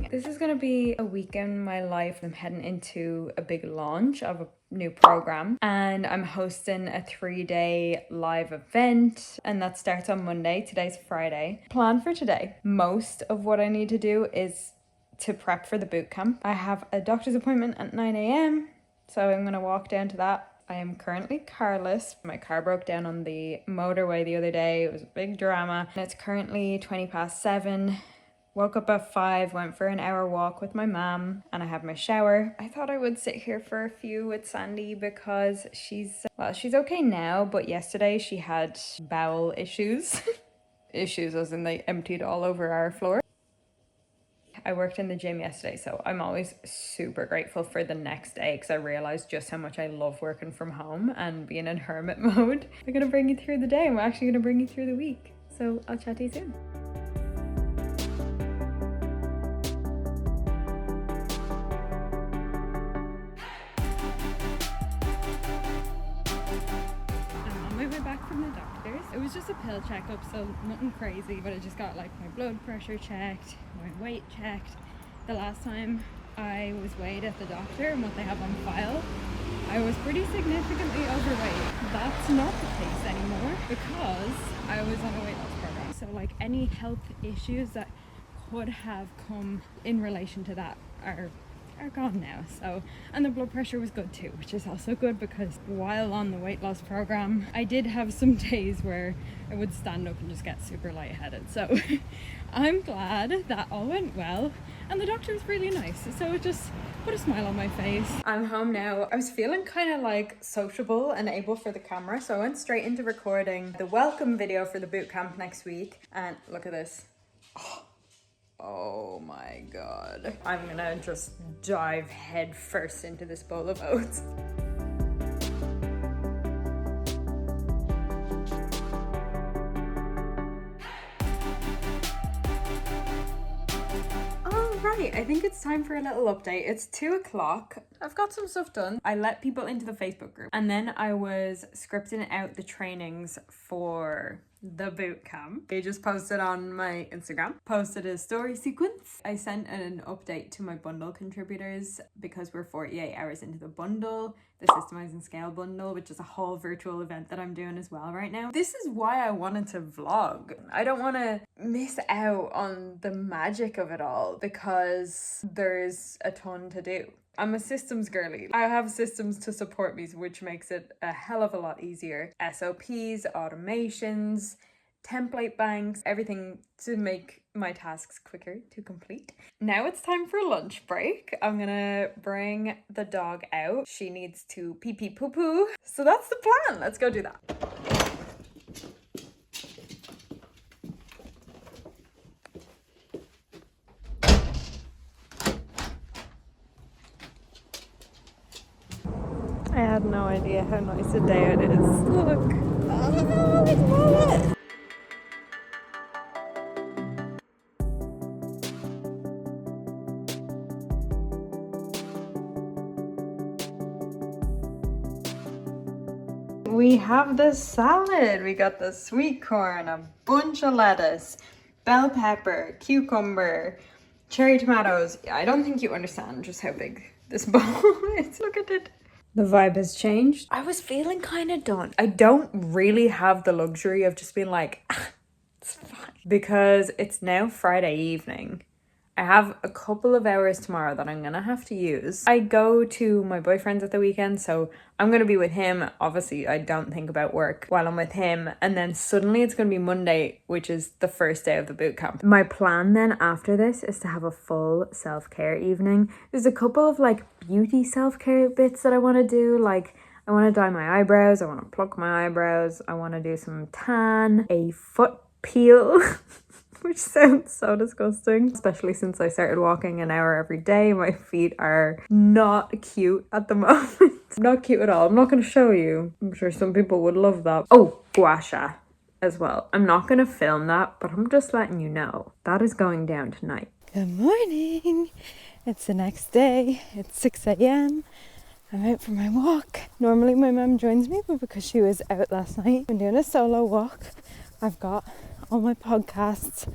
This is gonna be a week in my life. I'm heading into a big launch of a new program and I'm hosting a 3-day live event, and that starts on Monday. Today's Friday. Plan for today. Most of what I need to do is to prep for the boot camp. I have a doctor's appointment at 9 a.m. so I'm gonna walk down to that. I am currently carless. My car broke down on the motorway the other day. It was a big drama. And it's currently 7:20. Woke up at 5, went for an hour walk with my mum, and I had my shower. I thought I would sit here for a few with Sandy because she's okay now, but yesterday she had bowel issues. Issues as in they emptied all over our floor. I worked in the gym yesterday, so I'm always super grateful for the next day because I realized just how much I love working from home and being in hermit mode. I'm gonna bring you through the day. I'm actually gonna bring you through the week. So I'll chat to you soon. Back from the doctors. It was just a pill checkup, so nothing crazy, but I just got like my blood pressure checked, my weight checked. The last time I was weighed at the doctor and what they have on file, I was pretty significantly overweight. That's not the case anymore because I was on a weight loss program. So like any health issues that could have come in relation to that are gone now. So, and the blood pressure was good too, which is also good because while on the weight loss program I did have some days where I would stand up and just get super lightheaded. So I'm glad that all went well, and the doctor was really nice, so it just put a smile on my face. I'm home now. I was feeling kind of like sociable and able for the camera, so I went straight into recording the welcome video for the boot camp next week. And look at this. Oh my god. I'm gonna just dive head first into this bowl of oats. Alright, I think it's time for a little update. It's 2 o'clock. I've got some stuff done. I let people into the Facebook group and then I was scripting out the trainings for the boot camp. I just posted on my Instagram, posted a story sequence. I sent an update to my bundle contributors because we're 48 hours into the bundle, the Systemize and Scale bundle, which is a whole virtual event that I'm doing as well right now. This is why I wanted to vlog. I don't want to miss out on the magic of it all because there's a ton to do. I'm a systems girly. I have systems to support me, which makes it a hell of a lot easier. SOPs, automations, template banks, everything to make my tasks quicker to complete. Now it's time for lunch break. I'm gonna bring the dog out. She needs to pee pee poo poo. So that's the plan. Let's go do that. I had no idea how nice a day it is. Look. Oh, it's Violet. We have the salad. We got the sweet corn, a bunch of lettuce, bell pepper, cucumber, cherry tomatoes. I don't think you understand just how big this bowl is. Look at it. The vibe has changed. I was feeling kind of done. I don't really have the luxury of just being like, it's fine. Because it's now Friday evening. I have a couple of hours tomorrow that I'm gonna have to use. I go to my boyfriend's at the weekend, so I'm gonna be with him. Obviously, I don't think about work while I'm with him. And then suddenly it's gonna be Monday, which is the first day of the boot camp. My plan then after this is to have a full self-care evening. There's a couple of like beauty self-care bits that I wanna do. Like I wanna dye my eyebrows, I wanna pluck my eyebrows, I wanna do some tan, a foot peel. Which sounds so disgusting, especially since I started walking an hour every day. My feet are not cute at the moment. Not cute at all. I'm not going to show you. I'm sure some people would love that. Oh, gua sha as well. I'm not going to film that, but I'm just letting you know. That is going down tonight. Good morning. It's the next day. It's 6 a.m. I'm out for my walk. Normally my mum joins me, but because she was out last night, I'm doing a solo walk. I've got all my podcasts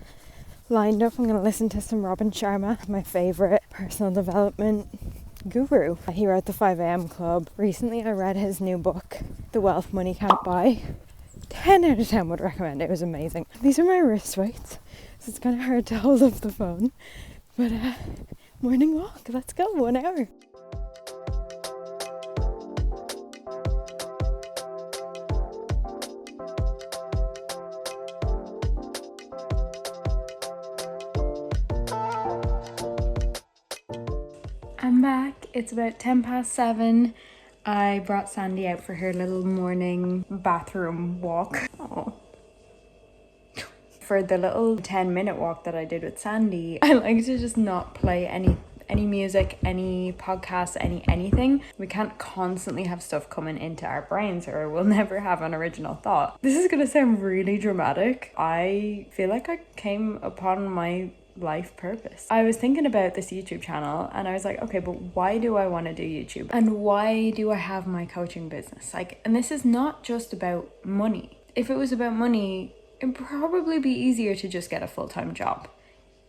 lined up. I'm going to listen to some Robin Sharma, my favourite personal development guru. He wrote the 5am Club. Recently I read his new book, The Wealth Money Can't Buy. 10 out of 10 would recommend it. It was amazing. These are my wrist weights, so it's kind of hard to hold up the phone. But morning walk, let's go, 1 hour. I'm back. It's about 7:10. I brought Sandy out for her little morning bathroom walk. Oh. For the little 10-minute walk that I did with Sandy, I like to just not play any music, any podcasts, anything. We can't constantly have stuff coming into our brains or we'll never have an original thought. This is gonna sound really dramatic. I feel like I came upon my life purpose. I was thinking about this YouTube channel and I was like, okay, but why do I want to do YouTube? And why do I have my coaching business? And this is not just about money. If it was about money, it'd probably be easier to just get a full-time job.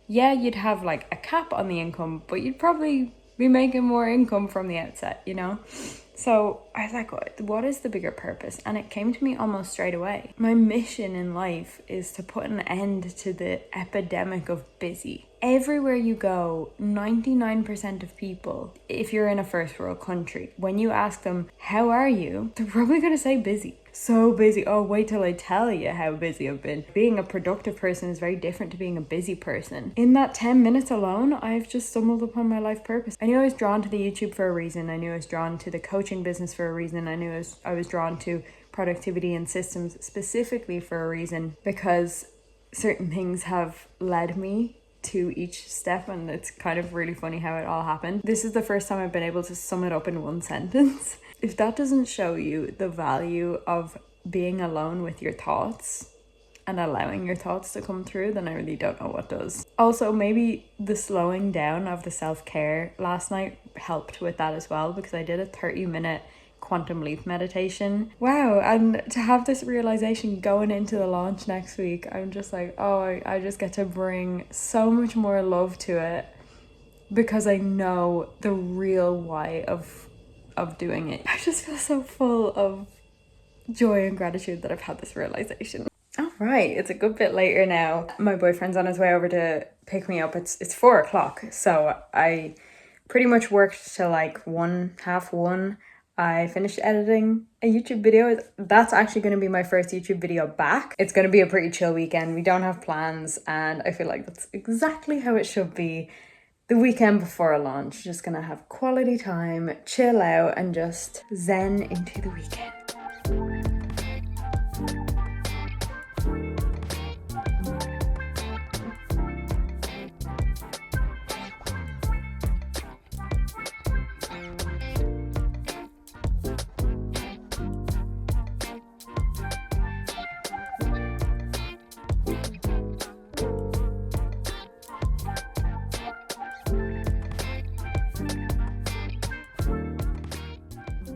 Yeah, you'd have a cap on the income, but you'd probably be making more income from the outset, you know? So I was like, what is the bigger purpose? And it came to me almost straight away. My mission in life is to put an end to the epidemic of busy. Everywhere you go, 99% of people, if you're in a first world country, when you ask them, how are you? They're probably going to say busy. So busy. Oh, wait till I tell you how busy I've been. Being a productive person is very different to being a busy person. In that 10 minutes alone, I've just stumbled upon my life purpose. I knew I was drawn to the YouTube for a reason. I knew I was drawn to the coaching business for a reason. I knew I was drawn to productivity and systems specifically for a reason, because certain things have led me to each step, and it's kind of really funny how it all happened. This is the first time I've been able to sum it up in one sentence. If that doesn't show you the value of being alone with your thoughts and allowing your thoughts to come through, then I really don't know what does. Also, maybe the slowing down of the self-care last night helped with that as well, because I did a 30-minute quantum leap meditation. Wow, and to have this realization going into the launch next week, I'm just like, oh, I just get to bring so much more love to it because I know the real why of doing it. I just feel so full of joy and gratitude that I've had this realization. All right, it's a good bit later now. My boyfriend's on his way over to pick me up. It's 4:00, so I pretty much worked till 1:30. I finished editing a YouTube video. That's actually going to be my first YouTube video back. It's going to be a pretty chill weekend. We don't have plans, and I feel like that's exactly how it should be. The weekend before a launch, just gonna have quality time, chill out, and just zen into the weekend.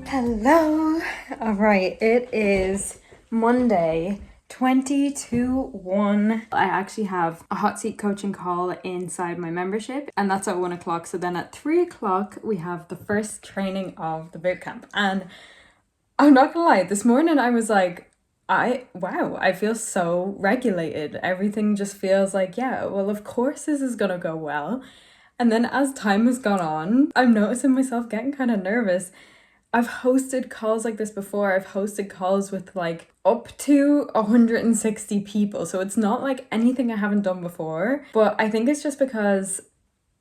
Hello. All right, it is Monday, 20/1. I actually have a hot seat coaching call inside my membership, and that's at 1:00. So then at 3:00 we have the first training of the bootcamp. And I'm not gonna lie, this morning I was like, I feel so regulated. Everything just feels like, yeah, well, of course this is gonna go well. And then as time has gone on, I'm noticing myself getting kind of nervous. I've hosted calls like this before. I've hosted calls with up to 160 people. So it's not like anything I haven't done before. But I think it's just because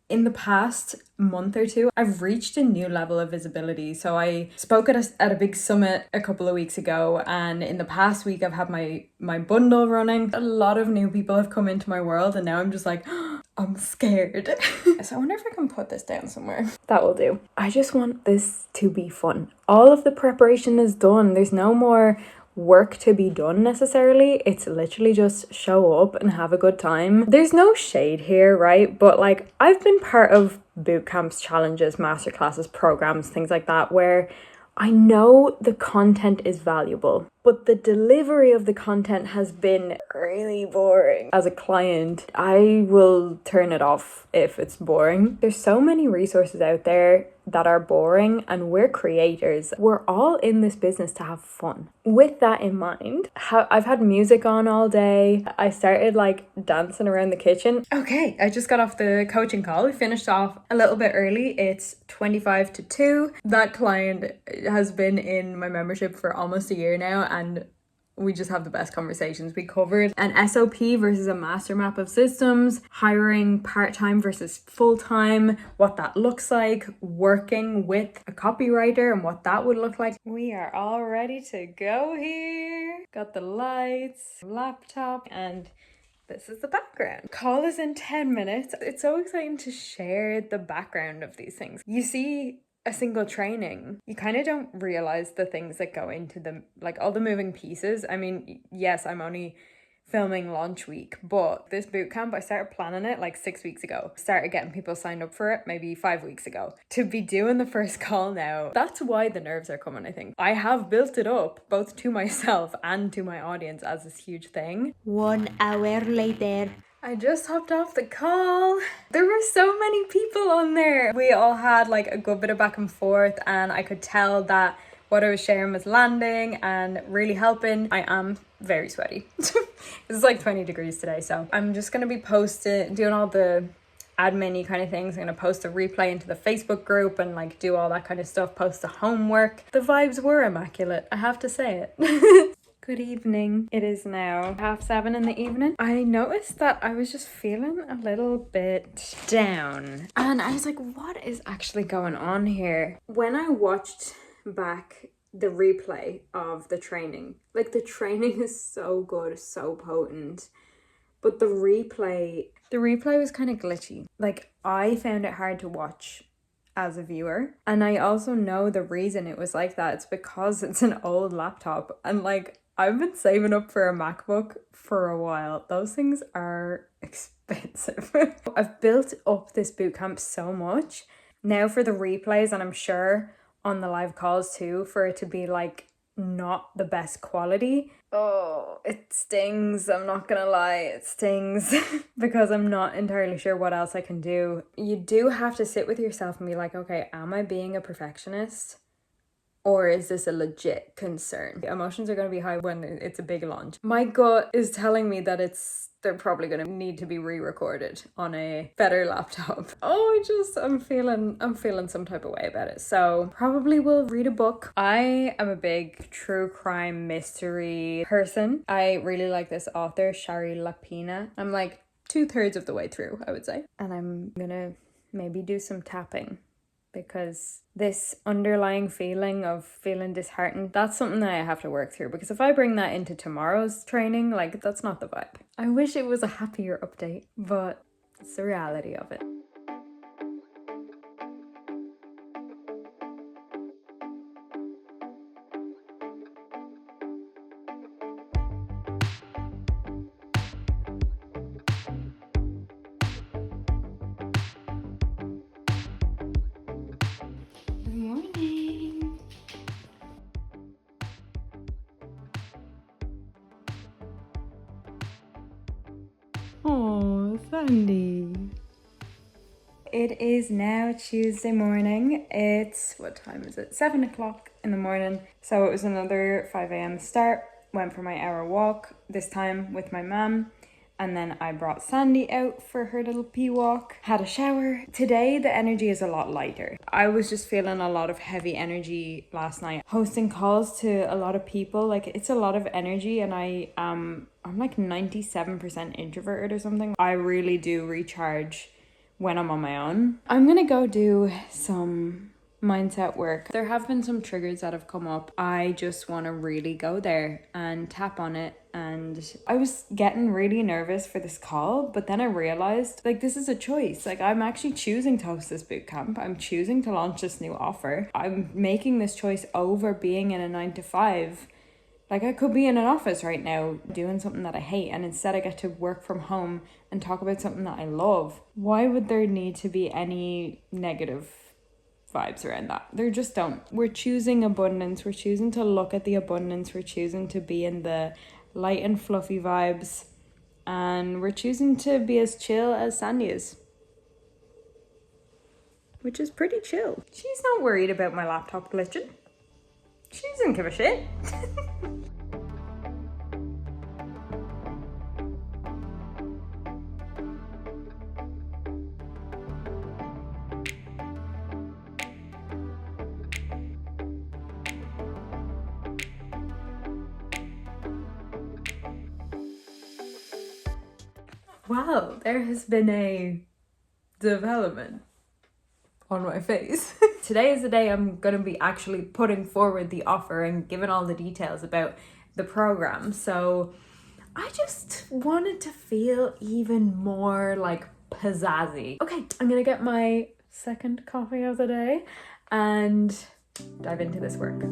in the past month or two, I've reached a new level of visibility. So I spoke at a big summit a couple of weeks ago, and in the past week I've had my bundle running. A lot of new people have come into my world, and now I'm just like, I'm scared. So I wonder if I can put this down somewhere. That will do. I just want this to be fun. All of the preparation is done. There's no more work to be done necessarily. It's literally just show up and have a good time. There's no shade here, right? But I've been part of boot camps, challenges, masterclasses, programs, things like that, where I know the content is valuable. but the delivery of the content has been really boring. As a client, I will turn it off if it's boring. There's so many resources out there that are boring, and we're creators. We're all in this business to have fun. With that in mind, I've had music on all day. I started like dancing around the kitchen. Okay, I just got off the coaching call. We finished off a little bit early. It's 25 to 2. That client has been in my membership for almost a year now, and we just have the best conversations. We covered an SOP versus a master map of systems, hiring part-time versus full-time, what that looks like, working with a copywriter and what that would look like. We are all ready to go here. Got the lights, laptop, and this is the background. Call is in 10 minutes. It's so exciting to share the background of these things. You see a single training, you kind of don't realize the things that go into them, like all the moving pieces. I mean, yes, I'm only filming launch week, but this bootcamp, I started planning it like 6 weeks ago. Started getting people signed up for it maybe 5 weeks ago. To be doing the first call now, that's why the nerves are coming, I think. I have built it up both to myself and to my audience as this huge thing. 1 hour later. I just hopped off the call. There were so many people on there. We all had like a good bit of back and forth, and I could tell that what I was sharing was landing and really helping. I am very sweaty. It's like 20 degrees today, so I'm just going to be doing all the admin-y kind of things. I'm going to post a replay into the Facebook group and like do all that kind of stuff, post the homework. The vibes were immaculate, I have to say it. Good evening. It is now 7:30 in the evening. I noticed that I was just feeling a little bit down, and I was like, what is actually going on here? When I watched back the replay of the training, like the training is so good, so potent, but the replay was kind of glitchy. Like I found it hard to watch as a viewer, and I also know the reason it was like that. It's because it's an old laptop, and like I've been saving up for a MacBook for a while. Those things are expensive. I've built up this bootcamp so much now for the replays, and I'm sure on the live calls too, for it to be like not the best quality. Oh, it stings. I'm not gonna lie, it stings because I'm not entirely sure what else I can do. You do have to sit with yourself and be like, okay, am I being a perfectionist? Or is this a legit concern? Emotions are going to be high when it's a big launch. My gut is telling me that they're probably going to need to be re-recorded on a better laptop. Oh, I'm feeling some type of way about it. So probably will read a book. I am a big true crime mystery person. I really like this author, Shari Lapina. I'm like 2/3 of the way through, I would say. And I'm gonna maybe do some tapping, because this underlying feeling of feeling disheartened, that's something that I have to work through, because if I bring that into tomorrow's training, like that's not the vibe. I wish it was a happier update, but it's the reality of it. Good morning. Oh, Sandy. It is now Tuesday morning. What time is it? 7 o'clock in the morning. So it was another 5 a.m. start. Went for my hour walk, this time with my mum. And then I brought Sandy out for her little pee walk. Had a shower. Today, the energy is a lot lighter. I was just feeling a lot of heavy energy last night. Hosting calls to a lot of people, like it's a lot of energy, and I'm like 97% introverted or something. I really do recharge when I'm on my own. I'm gonna go do some mindset work. There have been some triggers that have come up. I just want to really go there and tap on it. And I was getting really nervous for this call, but then I realized like this is a choice. Like I'm actually choosing to host this bootcamp. I'm choosing to launch this new offer. I'm making this choice over being in a 9-to-5. Like I could be in an office right now doing something that I hate, and instead I get to work from home and talk about something that I love. Why would there need to be any negative vibes around that. There just don't. We're choosing abundance. We're choosing to look at the abundance. We're choosing to be in the light and fluffy vibes. And we're choosing to be as chill as Sandy is. Which is pretty chill. She's not worried about my laptop glitching. She doesn't give a shit. Wow, there has been a development on my face. Today is the day I'm going to be actually putting forward the offer and giving all the details about the program. So I just wanted to feel even more like pizzazzy. Okay, I'm going to get my second coffee of the day and dive into this work.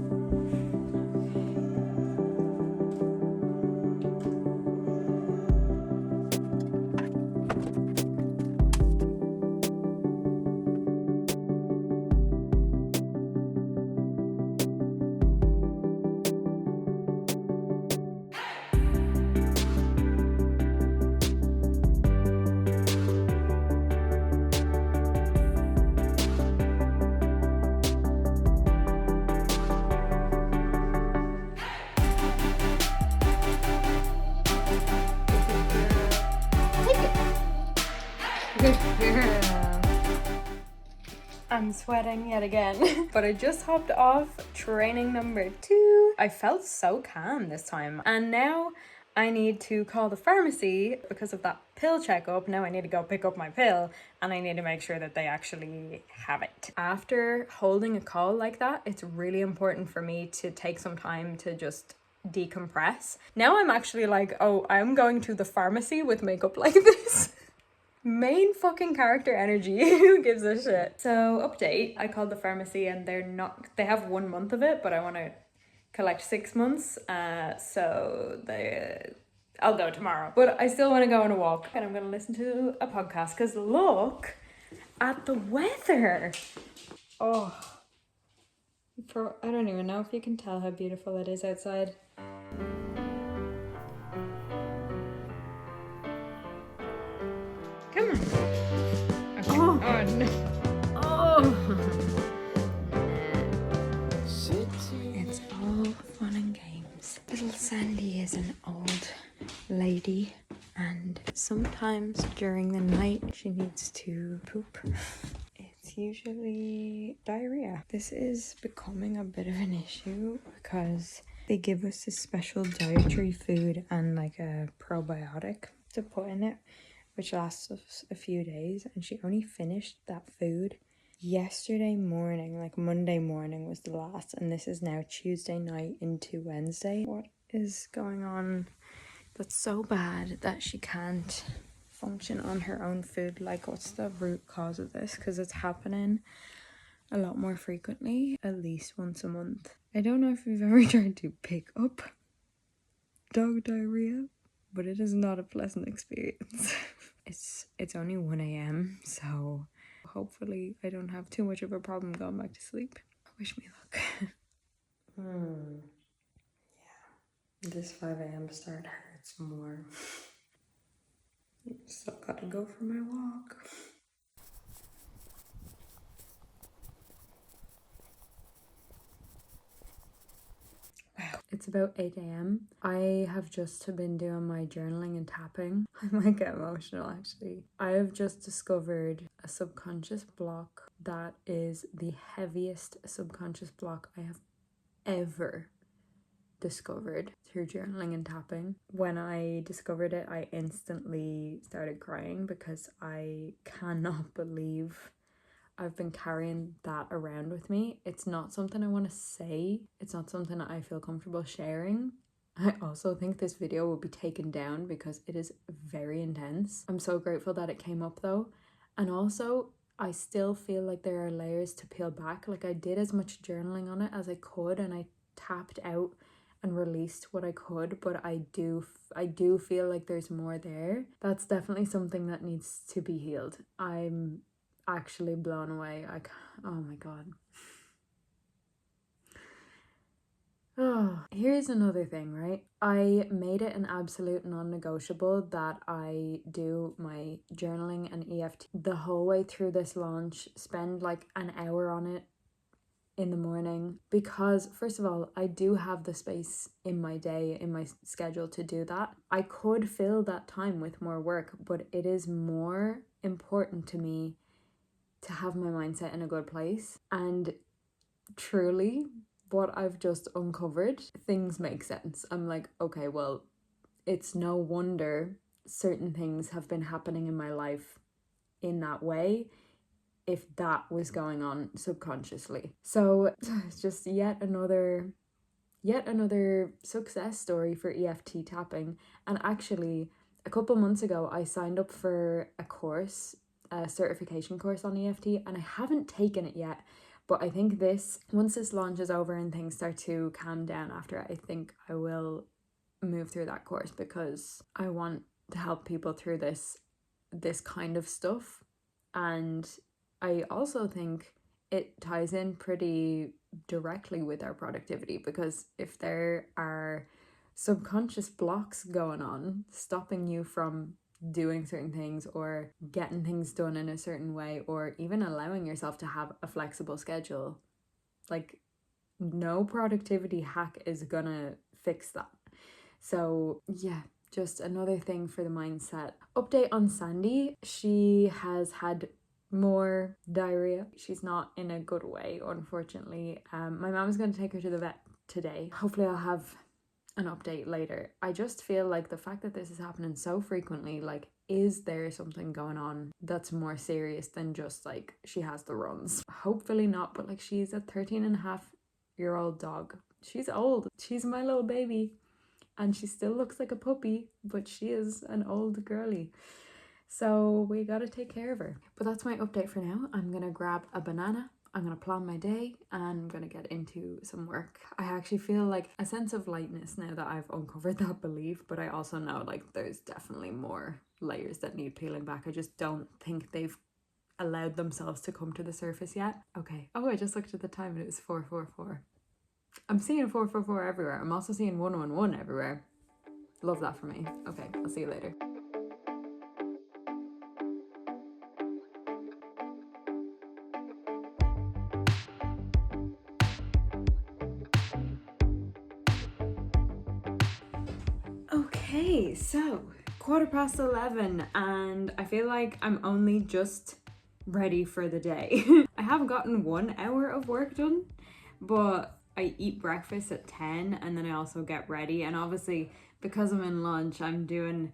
I'm sweating yet again, but I just hopped off training number 2. I felt so calm this time, and now I need to call the pharmacy because of that pill checkup. Now I need to go pick up my pill, and I need to make sure that they actually have it. After holding a call like that, it's really important for me to take some time to just decompress. Now I'm actually like, oh, I'm going to the pharmacy with makeup like this. Main fucking character energy. Who gives a shit? So update, I called the pharmacy and they have 1 month of it, but I want to collect 6 months. So I'll go tomorrow, but I still want to go on a walk and I'm going to listen to a podcast because look at the weather. Oh, I don't even know if you can tell how beautiful it is outside. Come on. Okay. Oh no. Oh. It's all fun and games. Little Sandy is an old lady, and sometimes during the night she needs to poop. It's usually diarrhea. This is becoming a bit of an issue because they give us this special dietary food and like a probiotic to put in it, which lasts us a few days, and she only finished that food yesterday morning. Like Monday morning was the last, and this is now Tuesday night into Wednesday. What is going on that's so bad that she can't function on her own food? Like, what's the root cause of this? Because it's happening a lot more frequently, at least once a month. I don't know if you've ever tried to pick up dog diarrhea, but it is not a pleasant experience. It's only 1 a.m, so hopefully I don't have too much of a problem going back to sleep. Wish me luck. Yeah, this 5 a.m. start hurts more. Still gotta go for my walk. Wow. It's about 8 a.m. I have just been doing my journaling and tapping. I might get emotional actually. I have just discovered a subconscious block that is the heaviest subconscious block I have ever discovered through journaling and tapping. When I discovered it, I instantly started crying because I cannot believe I've been carrying that around with me. It's not something I want to say. It's not something I feel comfortable sharing. I also think this video will be taken down because it is very intense. I'm so grateful that it came up though. And also, I still feel like there are layers to peel back. Like I did as much journaling on it as I could, and I tapped out and released what I could, but I do feel like there's more there. That's definitely something that needs to be healed. I'm actually blown away. Oh my god. Oh, here's another thing, right? I made it an absolute non-negotiable that I do my journaling and EFT the whole way through this launch, spend like an hour on it in the morning, because first of all, I do have the space in my day, in my schedule to do that. I could fill that time with more work, but it is more important to me to have my mindset in a good place. And truly, what I've just uncovered, things make sense. I'm like, okay, well, it's no wonder certain things have been happening in my life in that way if that was going on subconsciously. So it's just yet another success story for EFT tapping. And actually, a couple months ago, I signed up for a course, a certification course on EFT, and I haven't taken it yet. But I think once this launch is over and things start to calm down after it, I think I will move through that course, because I want to help people through this kind of stuff. And I also think it ties in pretty directly with our productivity, because if there are subconscious blocks going on stopping you from doing certain things or getting things done in a certain way, or even allowing yourself to have a flexible schedule, like no productivity hack is gonna fix that. So yeah, just another thing for the mindset. Update on Sandy. She has had more diarrhea. She's not in a good way, unfortunately. My mom's going to take her to the vet today. Hopefully I'll have an update later. I just feel like the fact that this is happening so frequently, like, is there something going on that's more serious than just like she has the runs? Hopefully not, but like, she's a 13-and-a-half-year-old dog. She's old. She's my little baby. And she still looks like a puppy, but she is an old girly. So we gotta take care of her. But that's my update for now. I'm gonna grab a banana, I'm gonna plan my day, and I'm gonna get into some work. I actually feel like a sense of lightness now that I've uncovered that belief, but I also know like there's definitely more layers that need peeling back. I just don't think they've allowed themselves to come to the surface yet. Okay. Oh, I just looked at the time and it was 4:44. I'm seeing 4:44 everywhere. I'm also seeing 1:11 everywhere. Love that for me. Okay, I'll see you later. Okay, so 11:15, and I feel like I'm only just ready for the day. I have gotten 1 hour of work done, but I eat breakfast at 10 and then I also get ready, and obviously because I'm in lunch, I'm doing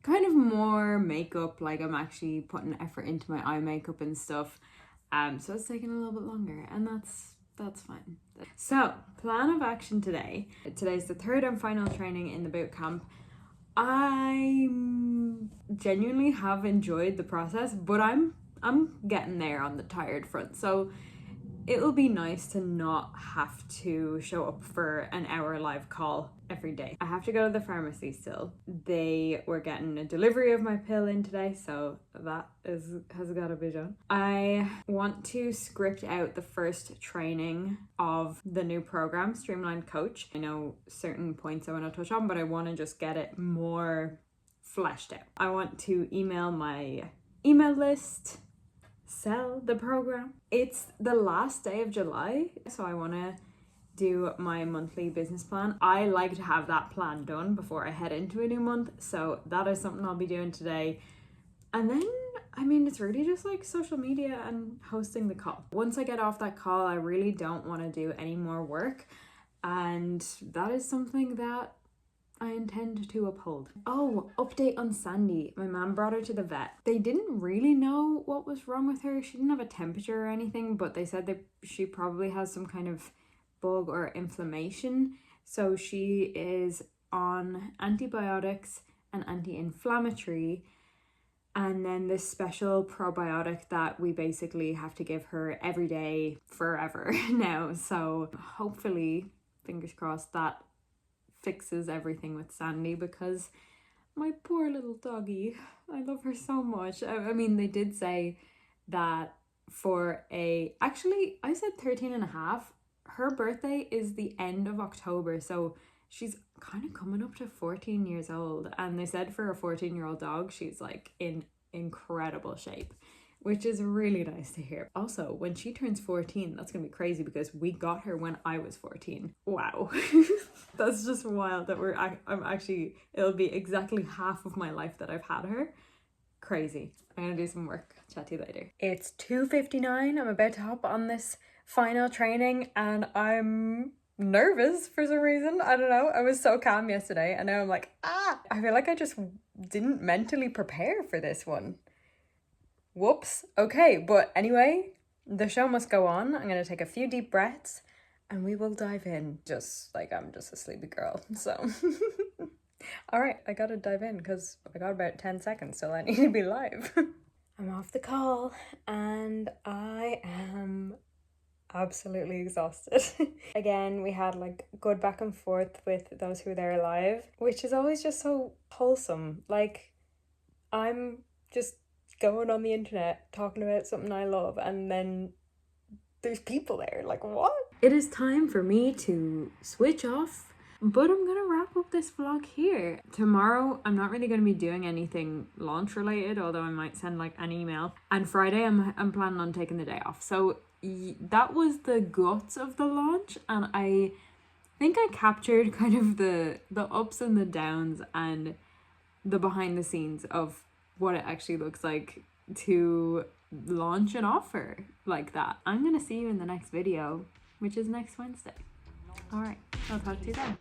kind of more makeup, like I'm actually putting effort into my eye makeup and stuff. So it's taking a little bit longer, and that's fine. So, plan of action today. Today's the third and final training in the boot camp. I genuinely have enjoyed the process, but I'm getting there on the tired front. So it'll be nice to not have to show up for an hour live call every day. I have to go to the pharmacy still. They were getting a delivery of my pill in today, so that has got to be done. I want to script out the first training of the new program, Streamlined Coach. I know certain points I want to touch on, but I want to just get it more fleshed out. I want to email my email list, sell the program. It's the last day of July, so I want to do my monthly business plan. I like to have that plan done before I head into a new month, so that is something I'll be doing today. And then, I mean, it's really just like social media and hosting the call. Once I get off that call, I really don't want to do any more work, and that is something that I intend to uphold. Oh, update on Sandy. My mom brought her to the vet. They didn't really know what was wrong with her. She didn't have a temperature or anything, but they said that she probably has some kind of bug or inflammation. So she is on antibiotics and anti-inflammatory, and then this special probiotic that we basically have to give her every day forever now. So hopefully, fingers crossed, that fixes everything with Sandy, because my poor little doggy, I love her so much. I mean, they did say that for actually I said 13 and a half. Her birthday is the end of October, so she's kind of coming up to 14 years old. And they said for a 14-year-old dog, she's like in incredible shape, which is really nice to hear. Also, when she turns 14, that's gonna be crazy because we got her when I was 14. Wow. That's just wild that I'm actually, it'll be exactly half of my life that I've had her. Crazy. I'm gonna do some work. Chat to you later. It's 2:59. I'm about to hop on this final training and I'm nervous for some reason. I don't know. I was so calm yesterday and now I'm like, I feel like I just didn't mentally prepare for this one. Whoops. Okay, but anyway, the show must go on. I'm gonna take a few deep breaths and we will dive in. Just like I'm just a sleepy girl, so. All right, I gotta dive in because I got about 10 seconds till I need to be live. I'm off the call and I am absolutely exhausted. Again, we had like good back and forth with those who were there live, which is always just so wholesome. Like, I'm just going on the internet talking about something I love and then there's people there. Like, what? It is time for me to switch off. But I'm gonna wrap up this vlog here. Tomorrow, I'm not really gonna be doing anything launch related, although I might send like an email. And Friday, I'm planning on taking the day off. So that was the guts of the launch, and I think I captured kind of the ups and the downs and the behind the scenes of what it actually looks like to launch an offer like that. I'm gonna see you in the next video, which is next Wednesday. All right, I'll talk to you then.